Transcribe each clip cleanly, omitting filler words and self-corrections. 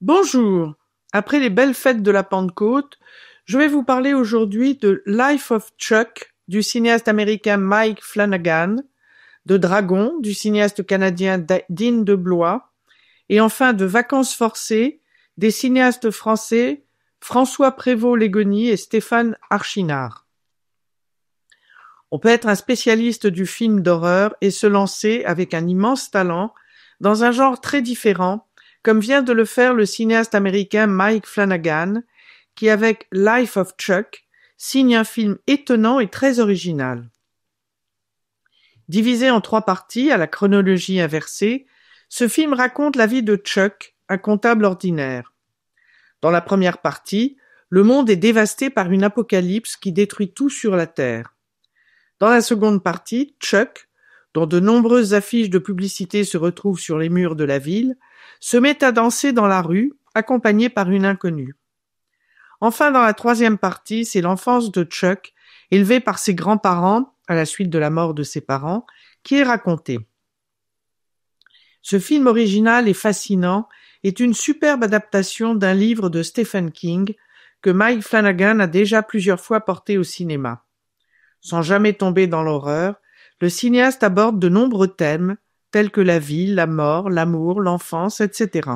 Bonjour. Après les belles fêtes de la Pentecôte, je vais vous parler aujourd'hui de Life of Chuck du cinéaste américain Mike Flanagan, de Dragon du cinéaste canadien Dean DeBlois et enfin de Vacances forcées des cinéastes français François Prévost-Légonie et Stéphane Archinard. On peut être un spécialiste du film d'horreur et se lancer avec un immense talent dans un genre très différent, comme vient de le faire le cinéaste américain Mike Flanagan, qui avec Life of Chuck signe un film étonnant et très original. Divisé en 3 parties à la chronologie inversée, ce film raconte la vie de Chuck, un comptable ordinaire. Dans la première partie, le monde est dévasté par une apocalypse qui détruit tout sur la Terre. Dans la seconde partie, Chuck, dont de nombreuses affiches de publicité se retrouvent sur les murs de la ville, se met à danser dans la rue, accompagné par une inconnue. Enfin, dans la troisième partie, c'est l'enfance de Chuck, élevé par ses grands-parents à la suite de la mort de ses parents, qui est racontée. Ce film original et fascinant est une superbe adaptation d'un livre de Stephen King que Mike Flanagan a déjà plusieurs fois porté au cinéma. Sans jamais tomber dans l'horreur, le cinéaste aborde de nombreux thèmes, tels que la vie, la mort, l'amour, l'enfance, etc.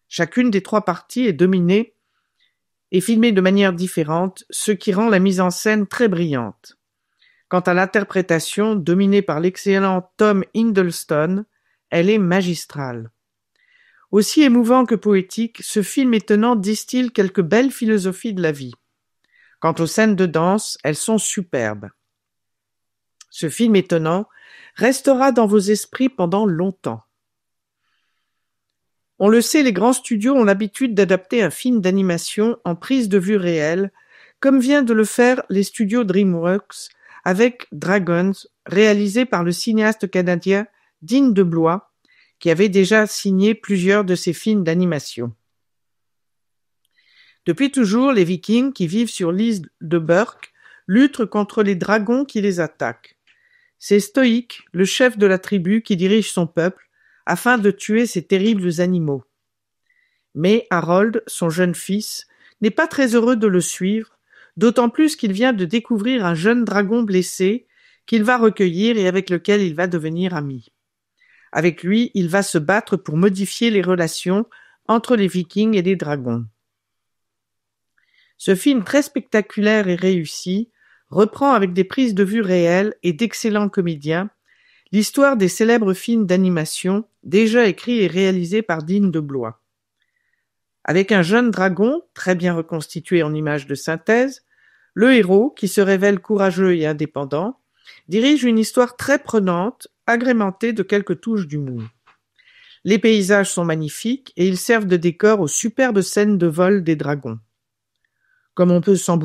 Chacune des 3 parties est dominée et filmée de manière différente, ce qui rend la mise en scène très brillante. Quant à l'interprétation, dominée par l'excellent Tom Hiddleston, elle est magistrale. Aussi émouvant que poétique, ce film étonnant distille quelques belles philosophies de la vie. Quant aux scènes de danse, elles sont superbes. Ce film étonnant restera dans vos esprits pendant longtemps. On le sait, les grands studios ont l'habitude d'adapter un film d'animation en prise de vue réelle, comme vient de le faire les studios DreamWorks avec Dragons, réalisé par le cinéaste canadien Dean DeBlois, qui avait déjà signé plusieurs de ses films d'animation. Depuis toujours, les Vikings qui vivent sur l'île de Burke luttent contre les dragons qui les attaquent. C'est Stoïque, le chef de la tribu, qui dirige son peuple afin de tuer ces terribles animaux. Mais Harold, son jeune fils, n'est pas très heureux de le suivre, d'autant plus qu'il vient de découvrir un jeune dragon blessé qu'il va recueillir et avec lequel il va devenir ami. Avec lui, il va se battre pour modifier les relations entre les Vikings et les dragons. Ce film très spectaculaire et réussi reprend avec des prises de vue réelles et d'excellents comédiens l'histoire des célèbres films d'animation déjà écrits et réalisés par Dean DeBlois. Avec un jeune dragon, très bien reconstitué en images de synthèse, le héros, qui se révèle courageux et indépendant, dirige une histoire très prenante, agrémentée de quelques touches d'humour. Les paysages sont magnifiques et ils servent de décor aux superbes scènes de vol des dragons. Comme on peut s'en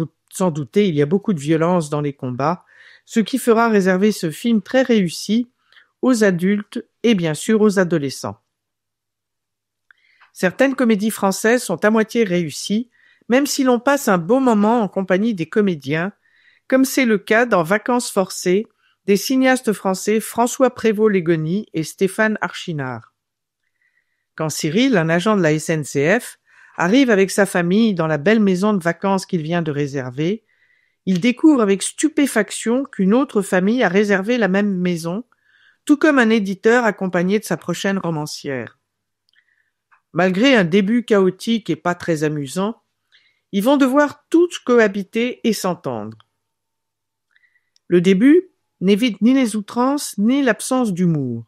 douter, il y a beaucoup de violence dans les combats, ce qui fera réserver ce film très réussi aux adultes et bien sûr aux adolescents. Certaines comédies françaises sont à moitié réussies, même si l'on passe un beau moment en compagnie des comédiens, comme c'est le cas dans Vacances forcées des cinéastes français François Prévost-Légonie et Stéphane Archinard. Quand Cyril, un agent de la SNCF, arrive avec sa famille dans la belle maison de vacances qu'il vient de réserver, il découvre avec stupéfaction qu'une autre famille a réservé la même maison, tout comme un éditeur accompagné de sa prochaine romancière. Malgré un début chaotique et pas très amusant, ils vont devoir tous cohabiter et s'entendre. Le début n'évite ni les outrances ni l'absence d'humour,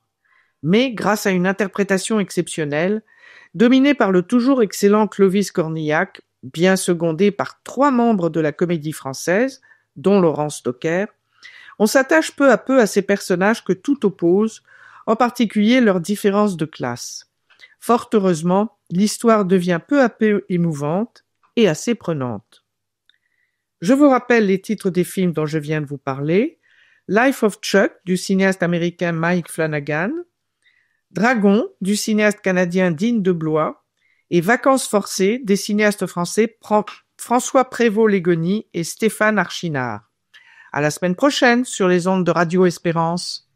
mais grâce à une interprétation exceptionnelle, dominée par le toujours excellent Clovis Cornillac, bien secondé par 3 membres de la Comédie Française, dont Laurence Stocker, on s'attache peu à peu à ces personnages que tout oppose, en particulier leurs différences de classe. Fort heureusement, l'histoire devient peu à peu émouvante et assez prenante. Je vous rappelle les titres des films dont je viens de vous parler: Life of Chuck du cinéaste américain Mike Flanagan, Dragon du cinéaste canadien Dean DeBlois et Vacances forcées des cinéastes français François Prévost-Légonie et Stéphane Archinard. À la semaine prochaine sur les ondes de Radio Espérance.